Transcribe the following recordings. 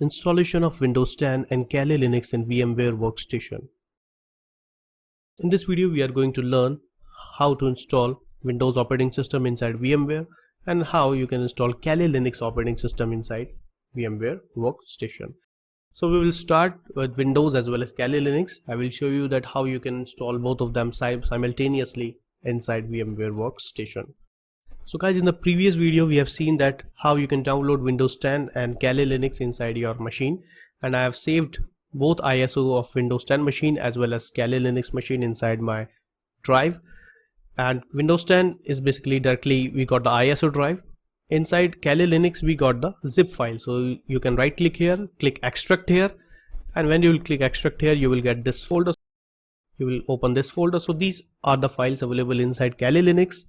installation of Windows 10 and Kali Linux in VMware Workstation. In this video we are going to learn how to install Windows operating system inside VMware and how you can install Kali Linux operating system inside VMware Workstation. So we will start with Windows as well as Kali Linux. I will show you that how you can install both of them simultaneously inside VMware Workstation. So guys, in the previous video we have seen that how you can download Windows 10 and Kali Linux inside your machine, and I have saved both ISO of Windows 10 machine as well as Kali Linux machine inside my drive. And Windows 10 is basically directly we got the ISO drive. Inside Kali Linux we got the zip file, so you can right click here, click extract here, and when you will click extract here you will get this folder. You will open this folder. So these are the files available inside Kali Linux,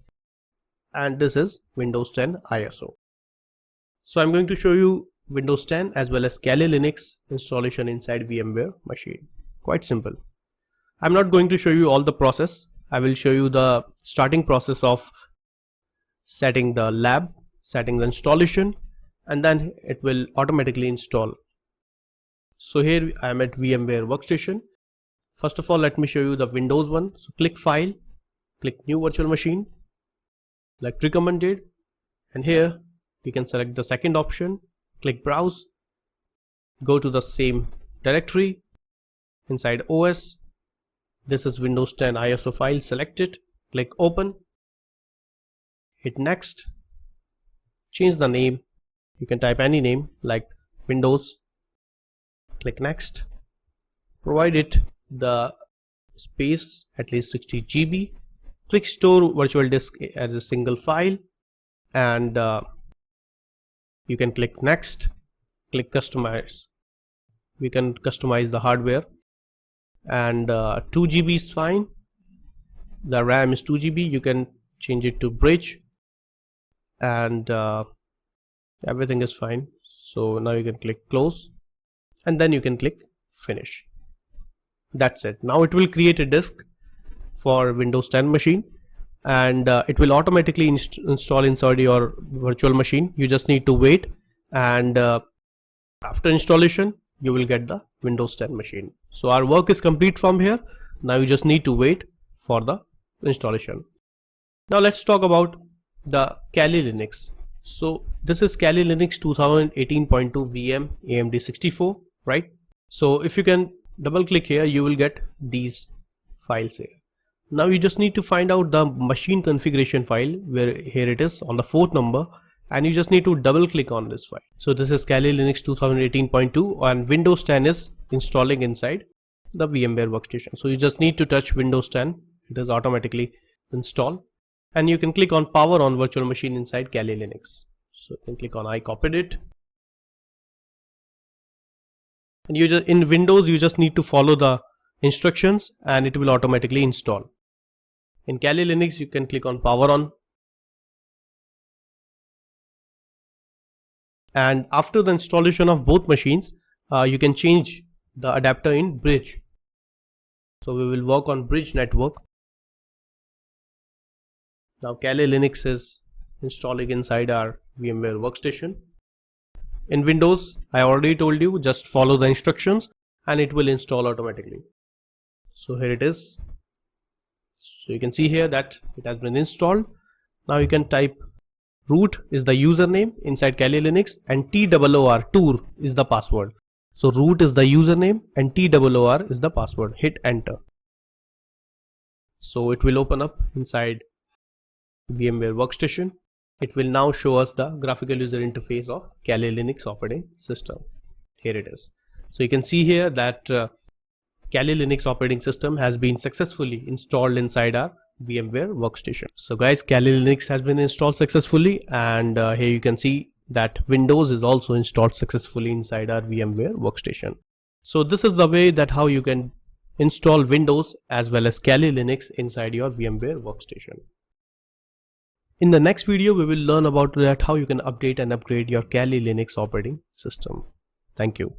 and this is Windows 10 ISO. So I'm going to show you Windows 10 as well as Kali Linux installation inside VMware machine. Quite simple. I'm not going to show you all the process. I will show you the starting process of setting the lab, setting the installation, and then it will automatically install. So here I am at VMware Workstation. First of all, let me show you the Windows one. So click File, click New Virtual Machine, like recommended, and here you can select the second option, click Browse, go to the same directory inside OS. This is Windows 10 ISO file, select it, click Open, hit Next, change the name, you can type any name like Windows, click Next, provide it the space at least 60 GB, click Store Virtual Disk as a single file, and you can click Next, click Customize. We can customize the hardware, and 2 GB is fine. The RAM is 2 GB. You can change it to Bridge, and everything is fine. So now you can click Close, and then you can click Finish. That's it. Now it will create a disk for Windows 10 machine, and it will automatically install inside your virtual machine. You just need to wait, and after installation you will get the Windows 10 machine. So our work is complete from here. Now you just need to wait for the installation. Now let's talk about the Kali Linux. So this is Kali Linux 2018.2 VM AMD 64, right? So if you can double click here, you will get these files here. Now you just need to find out the machine configuration file, where here it is on the 4th number, and you just need to double click on this file. So this is Kali Linux 2018.2 and Windows 10 is installing inside the VMware Workstation. So you just need to touch Windows 10, it is automatically installed, and you can click on power on virtual machine inside Kali Linux. So you can click on I copied it, and you just in Windows you just need to follow the instructions and it will automatically install. In Kali Linux you can click on power on, and after the installation of both machines you can change the adapter in Bridge. So we will work on Bridge network. Now Kali Linux is installing inside our VMware Workstation. In Windows, I already told you, just follow the instructions and it will install automatically. So here it is. So you can see here that it has been installed. Now you can type root is the username inside Kali Linux, and TOOR tour is the password. So root is the username and TOOR is the password. Hit enter. So it will open up inside VMware Workstation. It will now show us the graphical user interface of Kali Linux operating system. Here it is. So you can see here that Kali Linux operating system has been successfully installed inside our VMware Workstation. So guys, Kali Linux has been installed successfully, and here you can see that Windows is also installed successfully inside our VMware Workstation. So this is the way that how you can install Windows as well as Kali Linux inside your VMware Workstation. In the next video, we will learn about that how you can update and upgrade your Kali Linux operating system. Thank you.